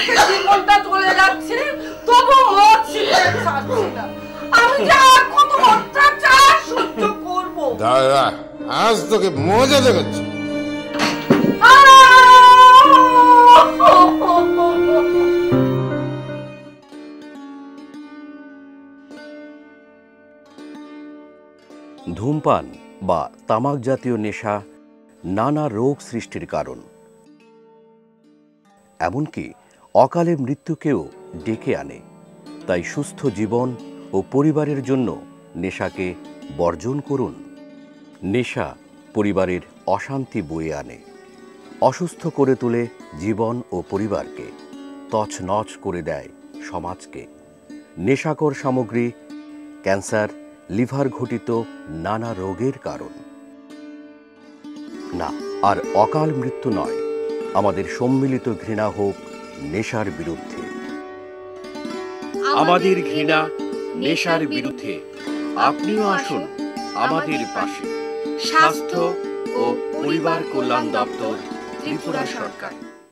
রেখে জীবনটা চলে যাচ্ছে, তবু মদ সিগারেট ছাড়ছি না। আমি যে আর কত অত্যাচার সহ্য করব। দাদা, আজ তোকে মজা দেখাচ্ছি। ধূমপান বা তামাক জাতীয় নেশা নানা রোগ সৃষ্টির কারণ, এমনকি অকালে মৃত্যুকেও ডেকে আনে। তাই সুস্থ জীবন ও পরিবারের জন্য নেশাকে বর্জন করুন। নেশা পরিবারের অশান্তি বয়ে আনে, অসুস্থ করে তোলে জীবন ও পরিবারকে, তছনছ করে দেয় সমাজকে। নেশাকর সামগ্রী ক্যান্সার, লিভার ঘটিত নানা রোগের কারণ। না, আর অকাল মৃত্যু নয়। আমাদের সম্মিলিত ঘৃণা হোক নেশার বিরুদ্ধে। আমাদের ঘৃণা নেশার বিরুদ্ধে। আপনিও আসুন আমাদের পাশে। স্বাস্থ্য ও পরিবার কল্যাণ দপ্তর, ত্রিপুরা সরকার।